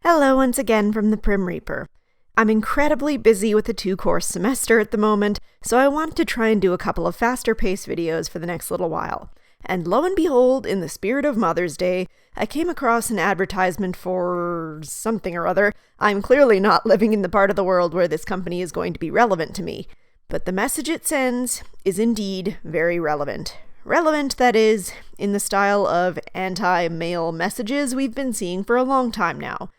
Hello once again from the Prim Reaper. I'm incredibly busy with a 2-course semester at the moment, so I want to try and do a couple of faster-paced videos for the next little while. And lo and behold, in the spirit of Mother's Day, I came across an advertisement for something or other. I'm clearly not living in the part of the world where this company is going to be relevant to me. But the message it sends is indeed very relevant. Relevant, that is, in the style of anti-male messages we've been seeing for a long time now.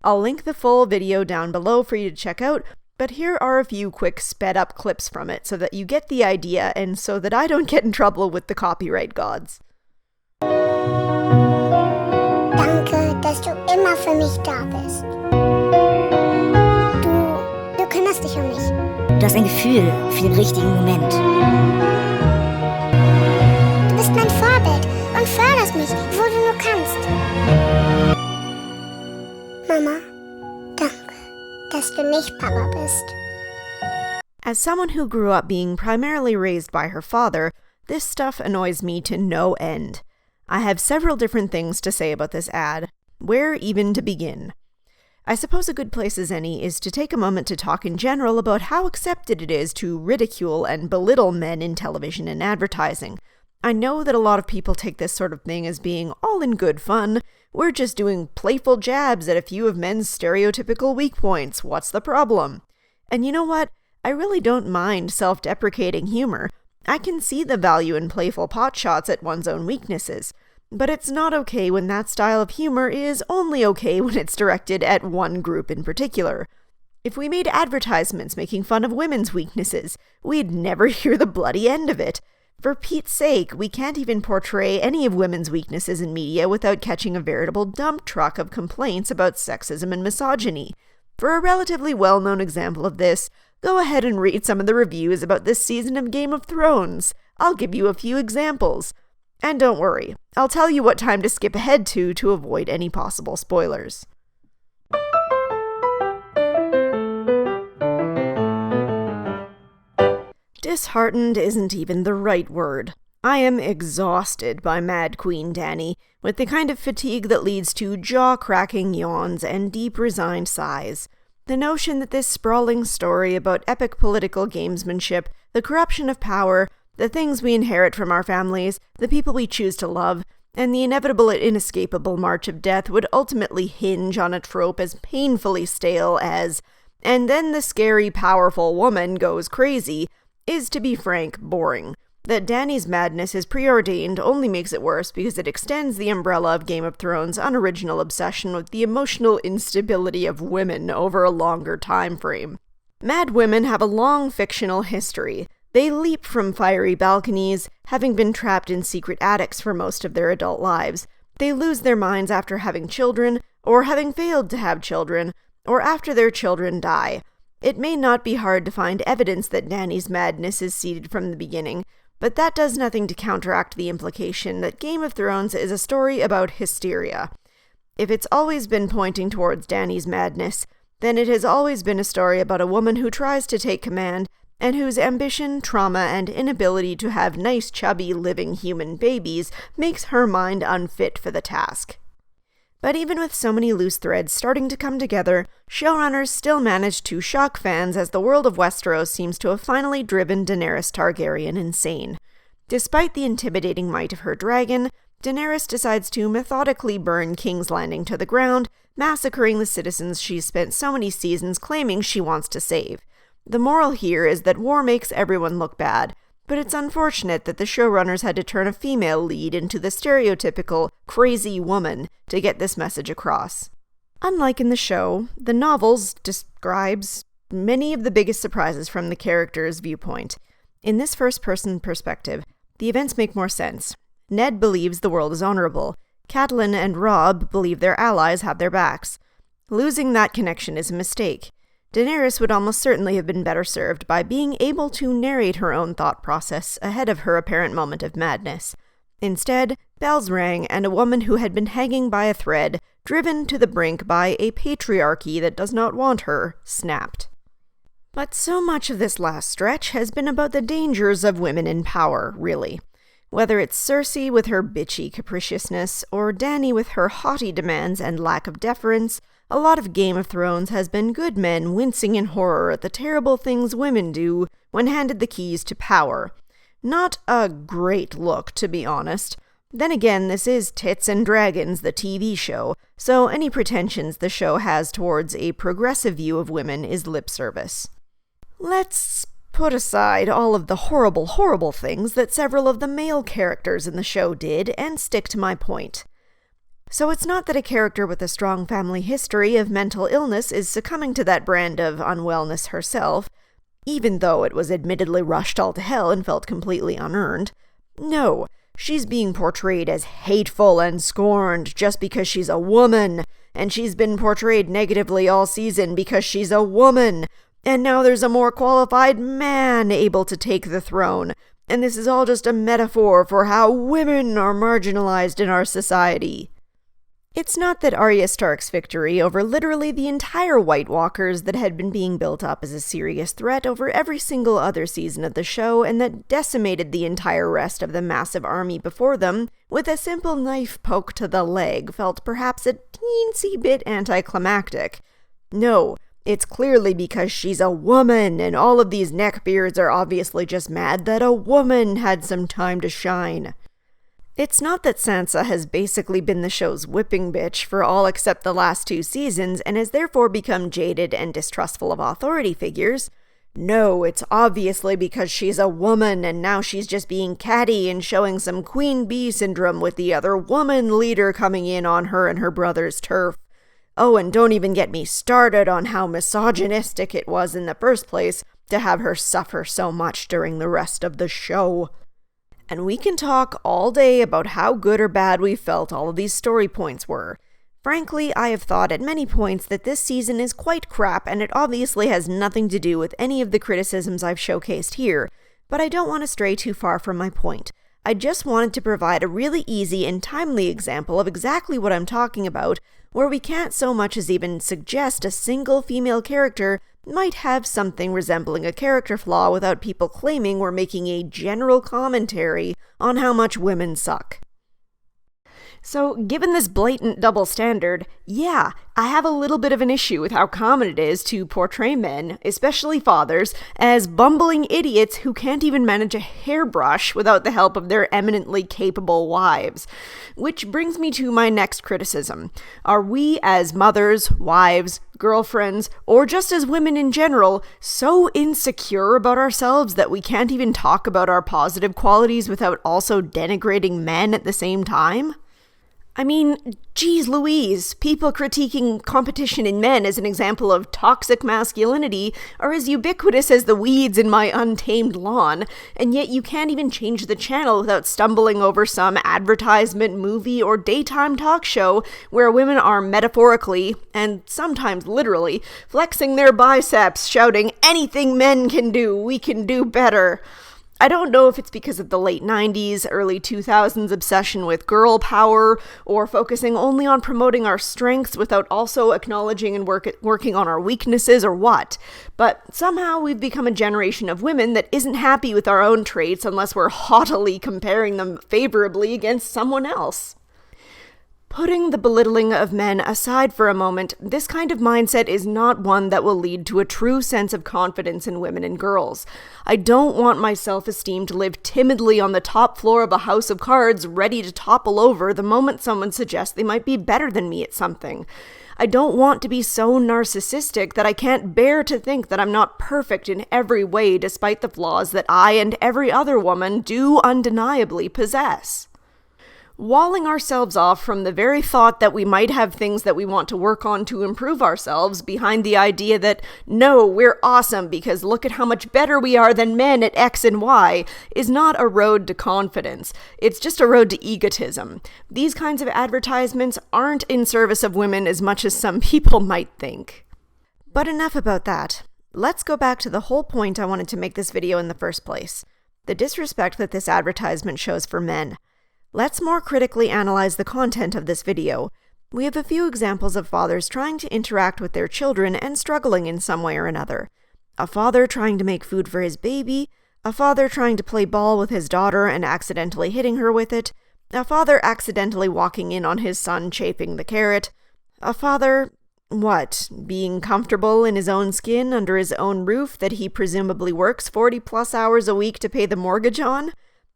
I'll link the full video down below for you to check out, but here are a few quick sped-up clips from it so that you get the idea and so that I don't get in trouble with the copyright gods. Danke, dass du immer für mich da bist. Du kümmerst dich um mich. Du hast ein Gefühl für den richtigen Moment. Du bist mein Vorbild und förderst mich, wo du nur kannst. Mama, danke, dass du nicht Papa bist. As someone who grew up being primarily raised by her father, this stuff annoys me to no end. I have several different things to say about this ad. Where even to begin? I suppose a good place as any is to take a moment to talk in general about how accepted it is to ridicule and belittle men in television and advertising. I know that a lot of people take this sort of thing as being all in good fun. We're just doing playful jabs at a few of men's stereotypical weak points. What's the problem? And you know what? I really don't mind self-deprecating humor. I can see the value in playful potshots at one's own weaknesses. But it's not okay when that style of humor is only okay when it's directed at one group in particular. If we made advertisements making fun of women's weaknesses, we'd never hear the bloody end of it. For Pete's sake, we can't even portray any of women's weaknesses in media without catching a veritable dump truck of complaints about sexism and misogyny. For a relatively well-known example of this, go ahead and read some of the reviews about this season of Game of Thrones. I'll give you a few examples. And don't worry, I'll tell you what time to skip ahead to avoid any possible spoilers. Disheartened isn't even the right word. I am exhausted by Mad Queen Dany, with the kind of fatigue that leads to jaw-cracking yawns and deep resigned sighs. The notion that this sprawling story about epic political gamesmanship, the corruption of power, the things we inherit from our families, the people we choose to love, and the inevitable and inescapable march of death would ultimately hinge on a trope as painfully stale as, and then the scary, powerful woman goes crazy, is, to be frank, boring. That Dany's madness is preordained only makes it worse because it extends the umbrella of Game of Thrones' unoriginal obsession with the emotional instability of women over a longer time frame. Mad women have a long fictional history. They leap from fiery balconies, having been trapped in secret attics for most of their adult lives. They lose their minds after having children, or having failed to have children, or after their children die. It may not be hard to find evidence that Dany's madness is seeded from the beginning, but that does nothing to counteract the implication that Game of Thrones is a story about hysteria. If it's always been pointing towards Dany's madness, then it has always been a story about a woman who tries to take command and whose ambition, trauma, and inability to have nice, chubby, living human babies makes her mind unfit for the task. But even with so many loose threads starting to come together, showrunners still manage to shock fans as the world of Westeros seems to have finally driven Daenerys Targaryen insane. Despite the intimidating might of her dragon, Daenerys decides to methodically burn King's Landing to the ground, massacring the citizens she's spent so many seasons claiming she wants to save. The moral here is that war makes everyone look bad, but it's unfortunate that the showrunners had to turn a female lead into the stereotypical crazy woman to get this message across. Unlike in the show, the novels describes many of the biggest surprises from the character's viewpoint. In this first-person perspective, the events make more sense. Ned believes the world is honorable. Catelyn and Robb believe their allies have their backs. Losing that connection is a mistake. Daenerys would almost certainly have been better served by being able to narrate her own thought process ahead of her apparent moment of madness. Instead, bells rang, and a woman who had been hanging by a thread, driven to the brink by a patriarchy that does not want her, snapped. But so much of this last stretch has been about the dangers of women in power, really. Whether it's Cersei with her bitchy capriciousness, or Dany with her haughty demands and lack of deference, A lot of Game of Thrones has been good men wincing in horror at the terrible things women do when handed the keys to power. Not a great look, to be honest. Then again, this is Tits and Dragons, the TV show, so any pretensions the show has towards a progressive view of women is lip service. Let's put aside all of the horrible, horrible things that several of the male characters in the show did and stick to my point. So it's not that a character with a strong family history of mental illness is succumbing to that brand of unwellness herself, even though it was admittedly rushed all to hell and felt completely unearned. No, she's being portrayed as hateful and scorned just because she's a woman, and she's been portrayed negatively all season because she's a woman, and now there's a more qualified man able to take the throne, and this is all just a metaphor for how women are marginalized in our society. It's not that Arya Stark's victory over literally the entire White Walkers that had been being built up as a serious threat over every single other season of the show and that decimated the entire rest of the massive army before them with a simple knife poke to the leg felt perhaps a teensy bit anticlimactic. No, it's clearly because she's a woman, and all of these neckbeards are obviously just mad that a woman had some time to shine. It's not that Sansa has basically been the show's whipping bitch for all except the last 2 seasons and has therefore become jaded and distrustful of authority figures. No, it's obviously because she's a woman and now she's just being catty and showing some queen bee syndrome with the other woman leader coming in on her and her brother's turf. Oh, and don't even get me started on how misogynistic it was in the first place to have her suffer so much during the rest of the show. And we can talk all day about how good or bad we felt all of these story points were. Frankly, I have thought at many points that this season is quite crap, and it obviously has nothing to do with any of the criticisms I've showcased here, but I don't want to stray too far from my point. I just wanted to provide a really easy and timely example of exactly what I'm talking about, where we can't so much as even suggest a single female character might have something resembling a character flaw without people claiming we're making a general commentary on how much women suck. So, given this blatant double standard, yeah, I have a little bit of an issue with how common it is to portray men, especially fathers, as bumbling idiots who can't even manage a hairbrush without the help of their eminently capable wives. Which brings me to my next criticism. Are we, as mothers, wives, girlfriends, or just as women in general, so insecure about ourselves that we can't even talk about our positive qualities without also denigrating men at the same time? I mean, geez Louise, people critiquing competition in men as an example of toxic masculinity are as ubiquitous as the weeds in my untamed lawn, and yet you can't even change the channel without stumbling over some advertisement, movie, or daytime talk show where women are metaphorically, and sometimes literally, flexing their biceps, shouting, "Anything men can do, we can do better." I don't know if it's because of the late 90s, early 2000s obsession with girl power, or focusing only on promoting our strengths without also acknowledging and working on our weaknesses, or what. But somehow we've become a generation of women that isn't happy with our own traits unless we're haughtily comparing them favorably against someone else. Putting the belittling of men aside for a moment, this kind of mindset is not one that will lead to a true sense of confidence in women and girls. I don't want my self-esteem to live timidly on the top floor of a house of cards, ready to topple over the moment someone suggests they might be better than me at something. I don't want to be so narcissistic that I can't bear to think that I'm not perfect in every way despite the flaws that I and every other woman do undeniably possess. Walling ourselves off from the very thought that we might have things that we want to work on to improve ourselves behind the idea that, no, we're awesome because look at how much better we are than men at X and Y, is not a road to confidence. It's just a road to egotism. These kinds of advertisements aren't in service of women as much as some people might think. But enough about that. Let's go back to the whole point I wanted to make this video in the first place. The disrespect that this advertisement shows for men. Let's more critically analyze the content of this video. We have a few examples of fathers trying to interact with their children and struggling in some way or another. A father trying to make food for his baby, a father trying to play ball with his daughter and accidentally hitting her with it, a father accidentally walking in on his son chafing the carrot, a father... What, being comfortable in his own skin under his own roof that he presumably works 40+ hours a week to pay the mortgage on?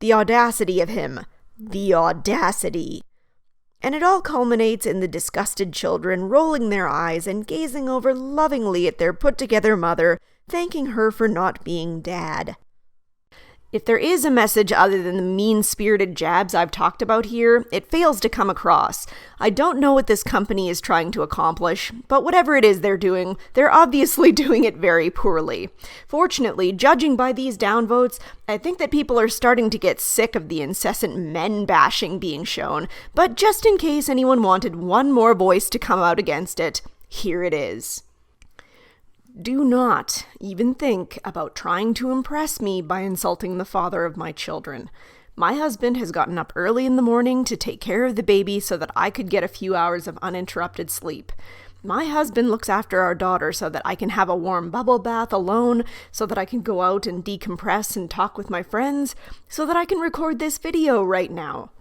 The audacity of him. The audacity. And it all culminates in the disgusted children rolling their eyes and gazing over lovingly at their put-together mother, thanking her for not being dad. If there is a message other than the mean-spirited jabs I've talked about here, it fails to come across. I don't know what this company is trying to accomplish, but whatever it is they're doing, they're obviously doing it very poorly. Fortunately, judging by these downvotes, I think that people are starting to get sick of the incessant men-bashing being shown, but just in case anyone wanted one more voice to come out against it, here it is. Do not even think about trying to impress me by insulting the father of my children. My husband has gotten up early in the morning to take care of the baby so that I could get a few hours of uninterrupted sleep. My husband looks after our daughter so that I can have a warm bubble bath alone, so that I can go out and decompress and talk with my friends, so that I can record this video right now.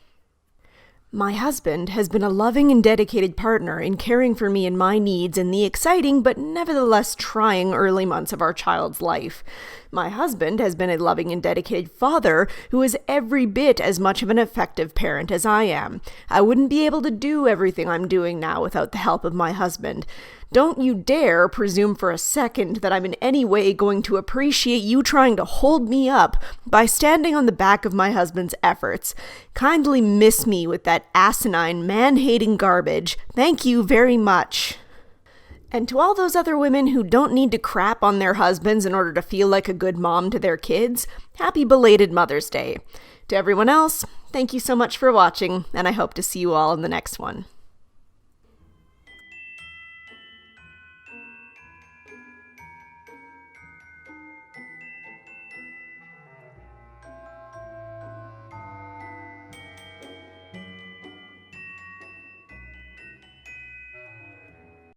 My husband has been a loving and dedicated partner in caring for me and my needs in the exciting but nevertheless trying early months of our child's life. My husband has been a loving and dedicated father who is every bit as much of an effective parent as I am. I wouldn't be able to do everything I'm doing now without the help of my husband. Don't you dare presume for a second that I'm in any way going to appreciate you trying to hold me up by standing on the back of my husband's efforts. Kindly miss me with that asinine, man-hating garbage. Thank you very much. And to all those other women who don't need to crap on their husbands in order to feel like a good mom to their kids, happy belated Mother's Day. To everyone else, thank you so much for watching, and I hope to see you all in the next one.